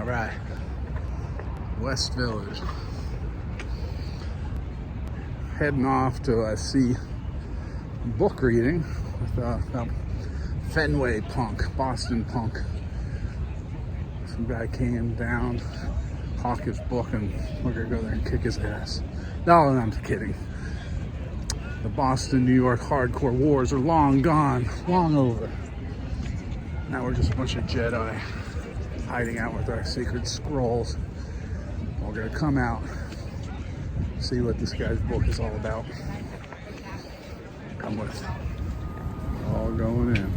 All right, West Village. Heading off to see book reading with about FENWAY punk, Boston punk. Some guy came down, hawk his book, and we're gonna go there and kick his ass. No, I'm just kidding. The Boston, New York hardcore wars are long gone, long over. Now we're just a bunch of Jedi hiding out with our sacred scrolls. We're gonna come out, see what this guy's book is all about. Come with. All going in.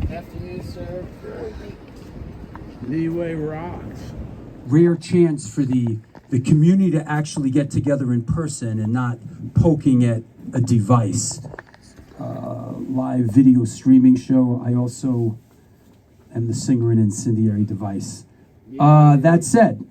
After you, sir. Leeway rocks. Rare chance for the community to actually get together in person and not poking at a device. Live video streaming show. I also am the singer in Incendiary Device. That said,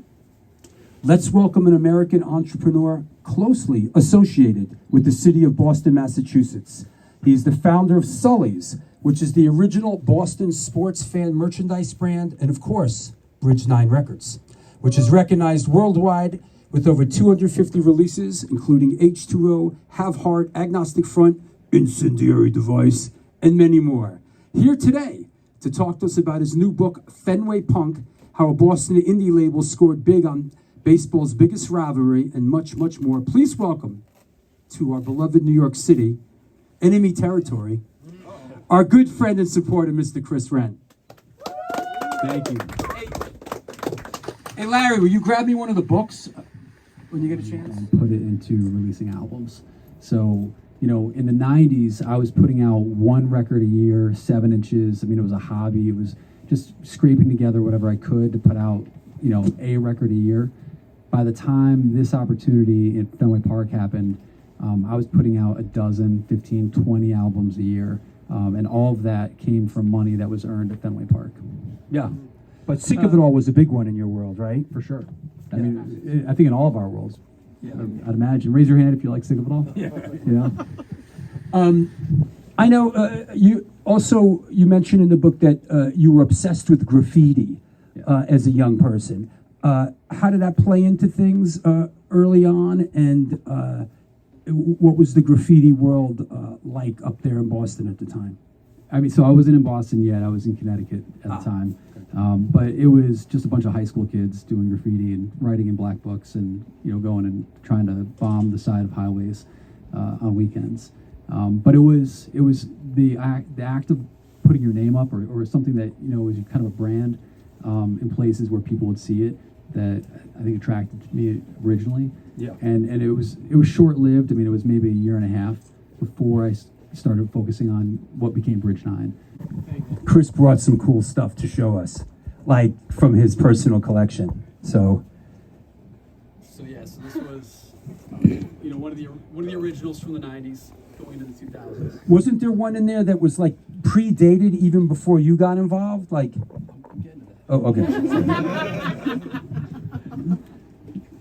let's welcome an American entrepreneur closely associated with the city of Boston, Massachusetts. He's the founder of Sully's, which is the original Boston sports fan merchandise brand, and of course, Bridge 9 Records, which is recognized worldwide with over 250 releases, including H2O, Have Heart, Agnostic Front, Incendiary Device, and many more. Here today to talk to us about his new book, Fenway Punk, how a Boston indie label scored big on baseball's biggest rivalry, and much, much more. Please welcome to our beloved New York City, enemy territory, our good friend and supporter, Mr. Chris Wrenn. Thank you. Hey, Larry, will you grab me one of the books when you get a chance? And put it into releasing albums. So, you know, in the 90s, I was putting out one record a year, 7 inches. I mean, it was a hobby. It was just scraping together whatever I could to put out, you know, a record a year. By the time this opportunity at Fenway Park happened, I was putting out a dozen, 15, 20 albums a year. And all of that came from money that was earned at Fenway Park. Yeah. But Sick of It All was a big one in your world, right? For sure. I mean, I think in all of our worlds. Yeah. I'd imagine. Raise your hand if you like Sick of It All. Yeah. I know you mentioned in the book that you were obsessed with graffiti as a young person. How did that play into things early on, and what was the graffiti world like up there in Boston at the time? I mean, so I wasn't in Boston yet. I was in Connecticut at the time. But it was just a bunch of high school kids doing graffiti and writing in black books and, you know, going and trying to bomb the side of highways on weekends. But it was the act of putting your name up or something that, you know, was kind of a brand in places where people would see it that I think attracted me originally. Yeah. And it was short-lived. I mean, it was maybe a year and a half before I started focusing on what became Bridge 9. Chris brought some cool stuff to show us, like from his personal collection. So this was, you know, one of the originals from the '90s going into the 2000s. Wasn't there one in there that was like predated even before you got involved? Like, I'm getting to that. oh, okay.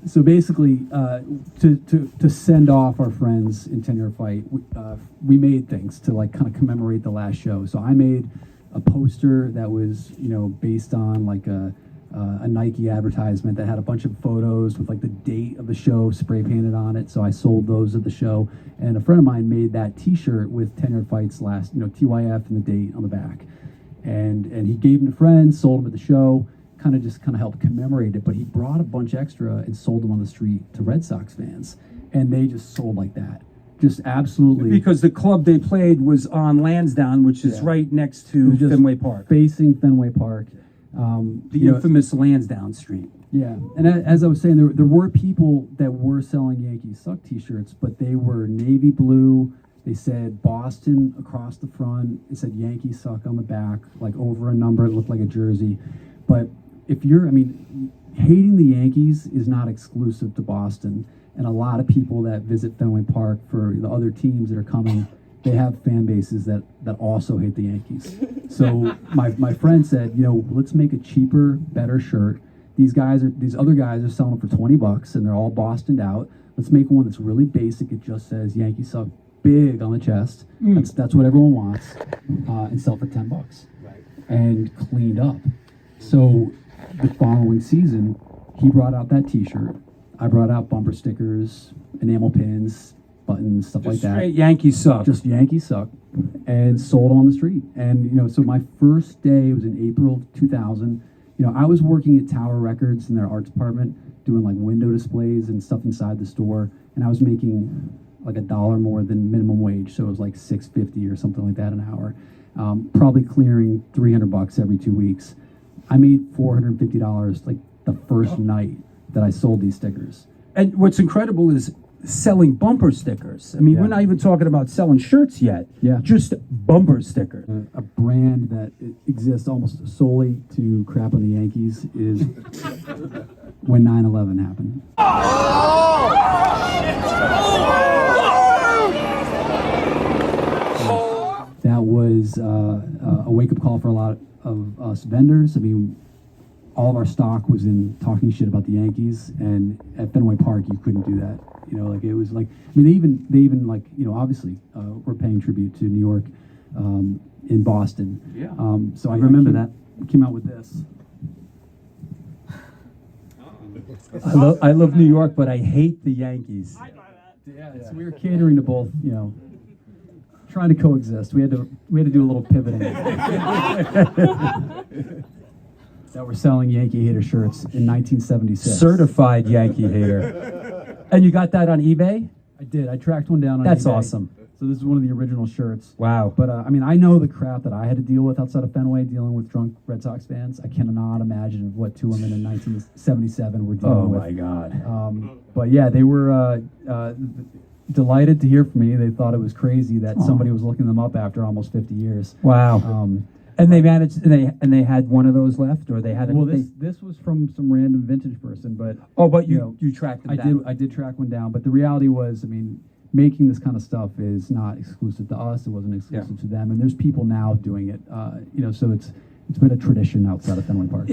So basically, to send off our friends in 10 Year Fight, we made things to like kind of commemorate the last show. So I made a poster that was, you know, based on like a Nike advertisement that had a bunch of photos with like the date of the show spray painted on it. So I sold those at the show, and a friend of mine made that T-shirt with 10 Year Fight's last, you know, TYF and the date on the back, and he gave them to friends, sold them at the show. Kind of helped commemorate it, but he brought a bunch extra and sold them on the street to Red Sox fans, and they just sold like that, just absolutely. Because the club they played was on Lansdowne, which is right next to Fenway Park, facing Fenway Park, the infamous Lansdowne Street. Yeah, and as I was saying, there were people that were selling Yankees Suck T-shirts, but they were navy blue. They said Boston across the front. It said Yankees Suck on the back, like over a number. It looked like a jersey, but hating the Yankees is not exclusive to Boston, and a lot of people that visit Fenway Park for the other teams that are coming, they have fan bases that also hate the Yankees. So my friend said, you know, let's make a cheaper, better shirt. These other guys are selling them for $20, and they're all Bostoned out. Let's make one that's really basic. It just says Yankees Suck big on the chest. That's what everyone wants, and sell for $10. Right. And cleaned up. So the following season, he brought out that T-shirt. I brought out bumper stickers, enamel pins, buttons, stuff like that. Straight Yankee suck. Just Yankee suck, and sold on the street. And so my first day was in April of 2000. I was working at Tower Records in their art department, doing like window displays and stuff inside the store, and I was making like $1 more than minimum wage, so it was like $6.50 or something like that an hour. Probably clearing $300 every 2 weeks. I made $450 like the first night that I sold these stickers. And what's incredible is selling bumper stickers. I mean, we're not even talking about selling shirts yet. Yeah. Just bumper stickers. A brand that exists almost solely to crap on the Yankees is when 9/11 happened. That was a wake-up call for a lot of us vendors. I mean, all of our stock was in talking shit about the Yankees, and at Fenway Park, you couldn't do that. Like it was like, I mean, they even like, obviously, we're paying tribute to New York, in Boston. Yeah. So I remember that. Came out with this. I love New York, but I hate the Yankees. Yeah, so we were catering to both, trying to coexist. We had to do a little pivoting. That we're selling Yankee hater shirts in 1976. Certified Yankee hater. And you got that on eBay? I did. I tracked one down on That's eBay. awesome. So this is one of the original shirts. Wow. But I mean, I know the crap that I had to deal with outside of Fenway, dealing with drunk Red Sox fans. I cannot imagine what two women in 1977 were dealing with. Oh my God. But yeah, they were delighted to hear from me. They thought it was crazy that somebody was looking them up after almost 50 years. Wow. And they managed, and they had one of those left, or they had. Well, this was from some random vintage person, but but you tracked them down. I did track one down, but the reality was, I mean, making this kind of stuff is not exclusive to us. It wasn't exclusive to them, and there's people now doing it. So it's been a tradition outside of Fenway Park.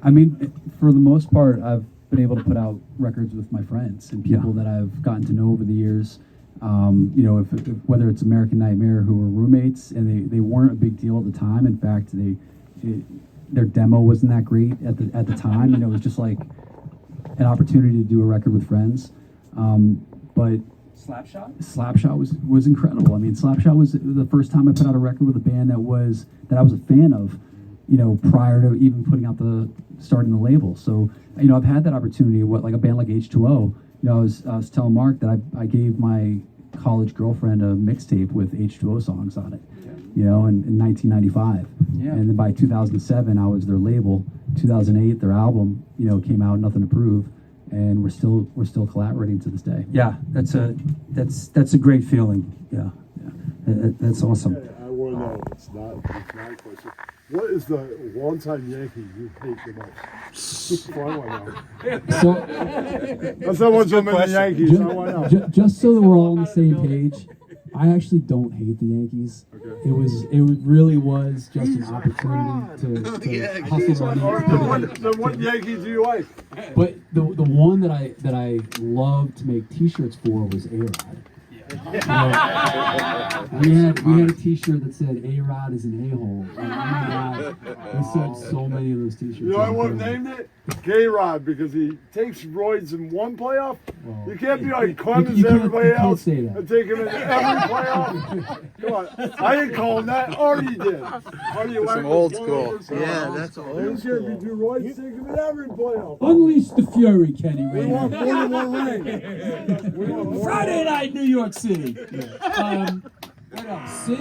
I mean, for the most part, I've been able to put out records with my friends and people that I've gotten to know over the years. If whether it's American Nightmare, who were roommates, and they weren't a big deal at the time. In fact, their demo wasn't that great at the time. It was just like an opportunity to do a record with friends. But Slapshot was incredible. I mean, Slapshot was the first time I put out a record with a band that I was a fan of, prior to even starting the label. So, I've had that opportunity. Like a band like H2O. I was telling Mark that I gave my college girlfriend a mixtape with H2O songs on it, in 1995. Yeah. And then by 2007, I was their label. 2008, their album, came out, Nothing to Prove, and we're still collaborating to this day. Yeah, that's a great feeling. Yeah. That's awesome. Hey, I want to know. It's not a question. What is the one-time Yankee you hate the most? I want to know. So That's not what's in the Yankees. I want to know. just so that we're all on the same page, I actually don't hate the Yankees. Okay. It really was just an opportunity to hustle money. Then what Yankees do you like? But the one that I loved to make T-shirts for was A-Rod. We had a T-shirt that said "A-Rod is an a-hole." We sold so many of those T-shirts. You know what named it? Gay Rod, because he takes roids in one playoff. You can't be like Clemens and everybody else and take him in every playoff. Come on, I didn't call him that. Artie did. Artie Some old school. Yeah, that's old You school. can't be do roids, take him in every playoff. Unleash the fury, Kenny We Rayner. want more than one ring. We want more. Friday night, New York City. What else? Sid?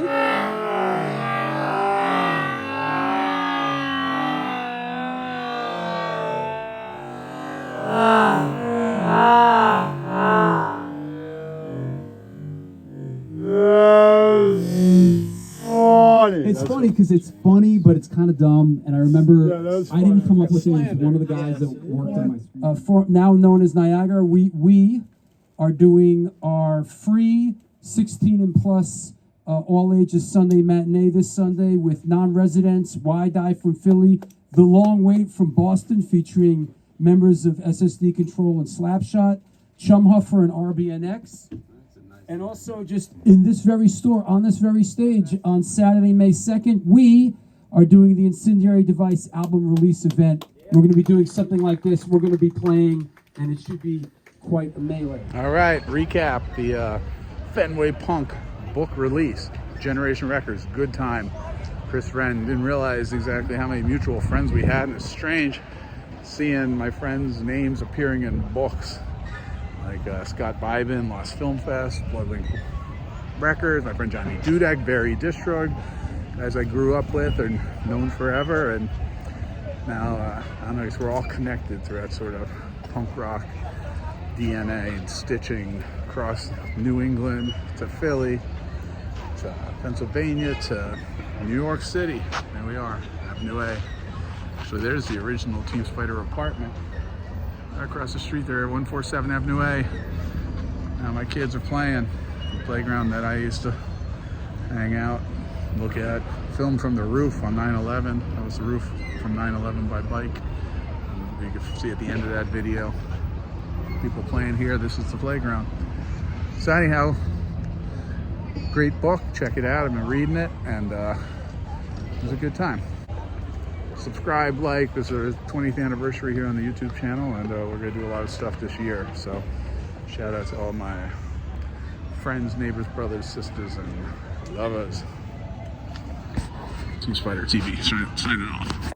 It's funny because it's funny, but it's kind of dumb. And I remember I didn't come up with it. It was one of the guys that worked on my For now known as Niagara, we are doing our free 16 and plus all ages Sunday matinee this Sunday with non-residents, Wide Eye from Philly, The Long Wait from Boston featuring members of SSD Control and Slapshot, Chumhuffer and RBNX. And also just in this very store, on this very stage, on Saturday, May 2nd, we are doing the Incendiary Device album release event. We're going to be doing something like this. We're going to be playing, and it should be quite a melee. All right, recap the Fenway Punk book release. Generation Records, good time. Chris Wrenn, didn't realize exactly how many mutual friends we had, and it's strange seeing my friends' names appearing in books. Like Scott Bybin, Lost Film Fest, Bloodlink Records, my friend Johnny Dudek, Barry Distrog, guys I grew up with and known forever, and now I don't know, I guess we're all connected through that sort of punk rock DNA and stitching across New England to Philly to Pennsylvania to New York City. There we are, Avenue A. Actually, there's the original Team Spider apartment. Right across the street there, 147 Avenue A. Now my kids are playing the playground that I used to hang out, look at, film from the roof on 9/11. That was the roof from 9/11 by bike. You can see at the end of that video, people playing here. This is the playground. So anyhow, great book. Check it out. I've been reading it, and it was a good time. Subscribe, like. This is our 20th anniversary here on the YouTube channel, and we're going to do a lot of stuff this year. So shout out to all my friends, neighbors, brothers, sisters, and lovers. Team Spider TV signing off.